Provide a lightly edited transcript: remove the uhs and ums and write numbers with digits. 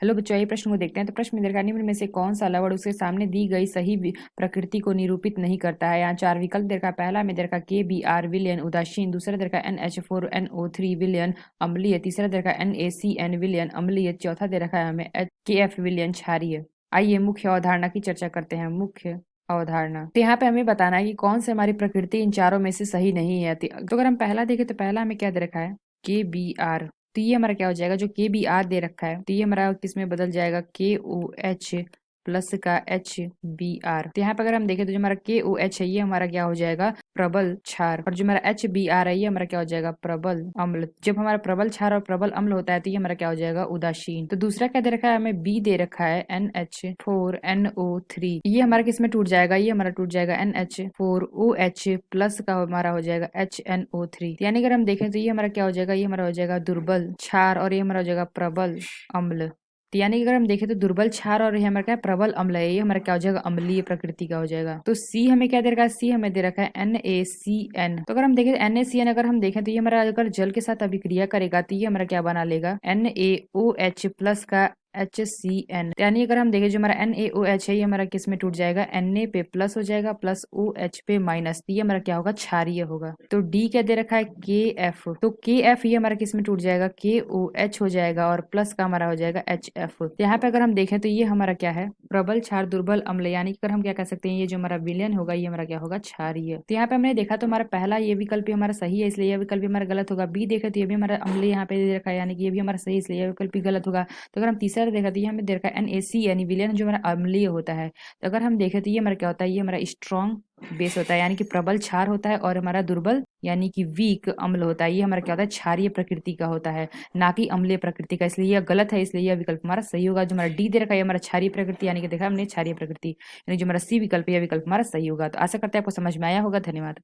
Hello बच्चों, आइए प्रश्न को देखते हैं। तो प्रश्न में दे रखा है, निम्न में से कौन सा लवण उसके सामने दी गई सही प्रकृति को निरूपित नहीं करता है। यहाँ चार विकल्प दे रखा है। पहला में दे रखा KBr विलयन उदासीन, दूसरा दे रखा है NH4NO3 विलयन अम्लीय, तीसरा दे रखा है NaCN विलयन अम्लीय, चौथा दे रखा है हमें KF विलयन क्षारीय। आइए मुख्य अवधारणा की चर्चा करते हैं। मुख्य अवधारणा, तो यहाँ पे हमें बताना है कि कौन से हमारी प्रकृति इन चारों में से सही नहीं है। तो अगर हम पहला देखें तो पहला हमें क्या दे रखा है, KBr। तो ये हमारा क्या हो जाएगा, जो KBr दे रखा है तो ये हमारा किस में बदल जाएगा, KOH प्लस का HBr। तो यहाँ पे अगर हम देखें तो जो हमारा KOH है ये हमारा क्या हो जाएगा, प्रबल क्षार, और जो हमारा HBr है ये हमारा क्या हो जाएगा, प्रबल अम्ल। जब हमारा प्रबल क्षार और प्रबल अम्ल होता है तो ये हमारा क्या हो जाएगा, उदासीन। तो दूसरा क्या दे रखा है हमें, B दे रखा है NH4NO3, ये हमारा किस में टूट जाएगा, ये हमारा टूट जाएगा NH4OH प्लस का हमारा हो जाएगा HNO3। यानी अगर हम देखें तो ये हमारा क्या हो जाएगा, ये हमारा हो जाएगा दुर्बल क्षार और ये हमारा हो जाएगा प्रबल अम्ल। तो यानी कि अगर हम देखें तो दुर्बल क्षार और ये हमारा क्या है, प्रबल अम्ल है, ये हमारा क्या हो जाएगा, अम्लीय प्रकृति का हो जाएगा। तो सी हमें क्या दे रखा है, सी हमें दे रखा है NaCN। तो अगर हम देखें NaCN अगर हम देखें तो ये हमारा अगर जल के साथ अभिक्रिया करेगा तो ये हमारा क्या बना लेगा, NaOH प्लस का HCN। यानी अगर हम देखें जो हमारा NaOH है ये हमारा किस में टूट जाएगा, Na पे प्लस हो जाएगा प्लस OH पे माइनस, तो ये हमारा क्या होगा, क्षारीय होगा। तो D क्या दे रखा है, KF। तो KF ये हमारा किस में टूट जाएगा, KOH हो जाएगा और प्लस का हमारा हो जाएगा HF। तो यहाँ पे अगर हम देखें तो ये हमारा क्या है, प्रबल क्षार दुर्बल अम्ल। यानी कि अगर हम क्या कह सकते हैं, ये जो हमारा विलयन होगा ये हमारा क्या होगा, क्षारीय। तो यहाँ पे हमने देखा तो हमारा पहला ये विकल्प भी हमारा सही है, इसलिए यह विकल्प भी हमारा गलत होगा। बी देखे तो ये भी हमारा अम्लीय यहाँ पे दे रखा है, यानी कि ये भी हमारा सही, इसलिए यह विकल्प भी गलत होगा। तो अगर हम तीसरा देखा तो ये हमें दे रखा है NaC यानी विलयन जो हमारा अम्लीय होता है। तो अगर हम देखें तो ये हमारा क्या होता है, ये हमारा स्ट्रॉन्ग बेस होता है, यानी कि प्रबल क्षार होता है, और हमारा दुर्बल यानी कि वीक अम्ल होता है। ये हमारा क्या होता है, क्षारीय प्रकृति का होता है, ना कि अम्लीय प्रकृति का, इसलिए यह गलत है। इसलिए यह विकल्प हमारा सही होगा। जो हमारा डी दे रखा है हमारा क्षारीय प्रकृति, यानी कि देखा हमने क्षारीय प्रकृति, यानी जो हमारा सी विकल्प है यह विकल्प हमारा सही होगा। तो आशा करते हैं आपको समझ में आया होगा। धन्यवाद।